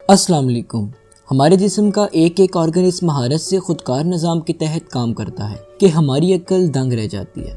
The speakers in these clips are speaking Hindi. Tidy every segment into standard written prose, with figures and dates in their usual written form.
अस्सलाम वालेकुम। हमारे जिस्म का एक एक ऑर्गन इस महारत से खुदकार निज़ाम के तहत काम करता है कि हमारी अक्ल दंग रह जाती है।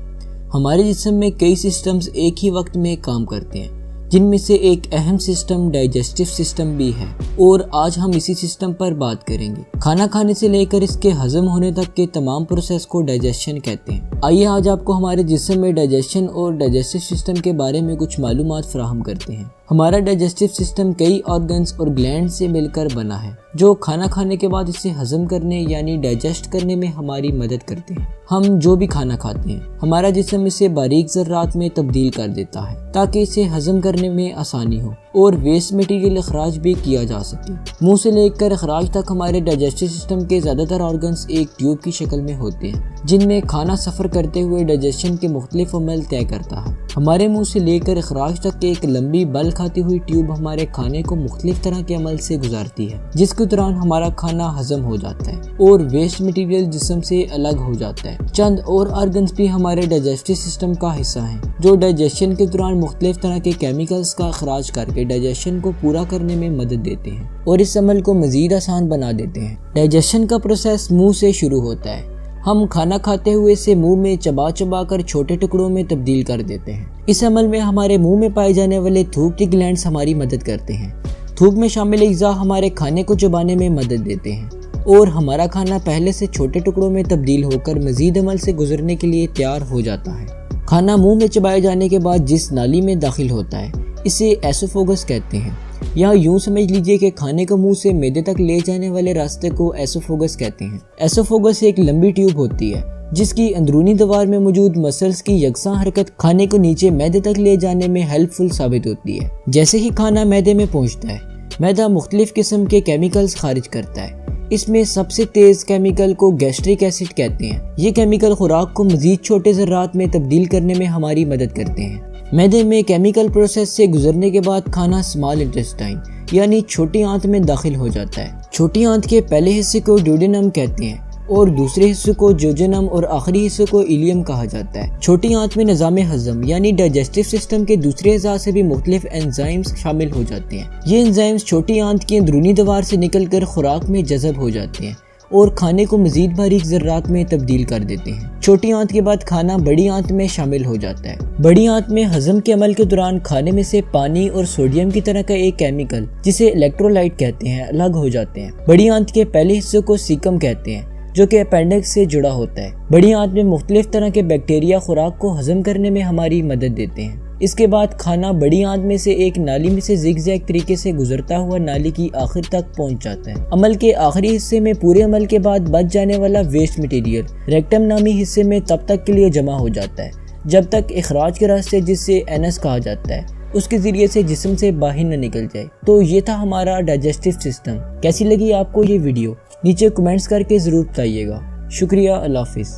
हमारे जिस्म में कई सिस्टम्स एक ही वक्त में काम करते हैं, जिनमें से एक अहम सिस्टम डाइजेस्टिव सिस्टम भी है और आज हम इसी सिस्टम पर बात करेंगे। खाना खाने से लेकर इसके हजम होने तक के तमाम प्रोसेस को डाइजेशन कहते हैं। आइए आज आपको हमारे जिस्म में डाइजेशन और डाइजेस्टिव सिस्टम के बारे में कुछ मालूमात फराहम करते हैं। हमारा डाइजेस्टिव सिस्टम कई ऑर्गन्स और ग्लैंड से मिलकर बना है जो खाना खाने के बाद इसे हजम करने यानी डाइजेस्ट करने में हमारी मदद करते हैं। हम जो भी खाना खाते हैं हमारा जिस्म इसे बारीक ज़र्रात में तब्दील कर देता है ताकि इसे हजम करने में आसानी हो और वेस्ट मटेरियल अखराज भी किया जा सके। मुंह से लेकर अखराज तक हमारे डाइजेस्टिव सिस्टम के ज़्यादातर ऑर्गन्स एक ट्यूब की शक्ल में होते हैं जिनमें खाना सफ़र करते हुए डाइजेशन के मुख्तलिफ अमल तय करता है। हमारे मुंह से लेकर अखराज तक एक लंबी बल खाती हुई ट्यूब हमारे खाने को मुख्तलिफ तरह के अमल से गुजारती है, जिसके दौरान हमारा खाना हजम हो जाता है और वेस्ट मटेरियल जिस्म से अलग हो जाता है। चंद और ऑर्गन्स भी हमारे डाइजेस्टिव सिस्टम का हिस्सा हैं जो डाइजेशन के दौरान मुख्तलिफ तरह के केमिकल्स का अखराज करके डाइजेशन को पूरा करने में मदद देते हैं और इस अमल को मजीद आसान बना देते हैं। डाइजेशन का प्रोसेस मुंह से शुरू होता है। हम खाना खाते हुए इसे मुंह में चबा चबा कर छोटे टुकड़ों में तब्दील कर देते हैं। इस अमल में हमारे मुंह में पाए जाने वाले थूक के ग्लैंड्स हमारी मदद करते हैं। थूक में शामिल अज़्ज़ा हमारे खाने को चबाने में मदद देते हैं और हमारा खाना पहले से छोटे टुकड़ों में तब्दील होकर मजीद अमल से गुजरने के लिए तैयार हो जाता है। खाना मुंह में चबाए जाने के बाद जिस नाली में दाखिल होता है इसे एसोफेगस कहते हैं। यहाँ यूं समझ लीजिए कि खाने को मुंह से मैदे तक ले जाने वाले रास्ते को एसोफेगस कहते हैं। एसोफेगस एक लंबी ट्यूब होती है जिसकी अंदरूनी दीवार में मौजूद मसल्स की यकसा हरकत खाने को नीचे मैदे तक ले जाने में हेल्पफुल साबित होती है। जैसे ही खाना मैदे में पहुंचता है मैदा मुख्तलिफ किस्म के केमिकल्स खारिज करता है। इसमें सबसे तेज केमिकल को गैस्ट्रिक एसिड कहते हैं। ये केमिकल खुराक को मजीद छोटे ज़र्रात में तब्दील करने में हमारी मदद करते हैं। मैदे में केमिकल प्रोसेस से गुजरने के बाद खाना स्मॉल इंटेस्टाइन यानी छोटी आंत में दाखिल हो जाता है। छोटी आंत के पहले हिस्से को ड्यूडेनम कहते हैं और दूसरे हिस्से को जोजेनम और आखिरी हिस्से को इलियम कहा जाता है। छोटी आंत में निज़ाम हजम यानी डाइजेस्टिव सिस्टम के दूसरे अज़ा से भी मुख्तलिफ एंजाइम्स शामिल हो जाते हैं। ये एंजाइम्स छोटी आंत की अंदरूनी दीवार से निकलकर खुराक में जज़ब हो जाते हैं और खाने को मजीद बारीक ज़र्रात में तब्दील कर देते हैं। छोटी आंत के बाद खाना बड़ी आंत में शामिल हो जाता है। बड़ी आंत में हजम के अमल के दौरान खाने में से पानी और सोडियम की तरह का एक केमिकल जिसे इलेक्ट्रोलाइट कहते हैं अलग हो जाते हैं। बड़ी आंत के पहले हिस्से को सीकम कहते हैं जो कि अपेंडिक्स से जुड़ा होता है। बड़ी आंत में मुख्तलिफ तरह के बैक्टीरिया खुराक को हजम करने में हमारी मदद देते हैं। इसके बाद खाना बड़ी आंत में से एक नाली में से जिगजैग तरीके से गुजरता हुआ नाली की आखिर तक पहुंच जाता है। अमल के आखिरी हिस्से में पूरे अमल के बाद बच जाने वाला वेस्ट मटेरियल रेक्टम नामी हिस्से में तब तक के लिए जमा हो जाता है जब तक इखराज के रास्ते जिससे एनस कहा जाता है उसके जरिए से जिस्म से बाहर न निकल जाए। तो ये था हमारा डाइजेस्टिव सिस्टम। कैसी लगी आपको ये वीडियो नीचे कमेंट्स करके ज़रूर बताइएगा। शुक्रिया, अल्लाह हाफिज़।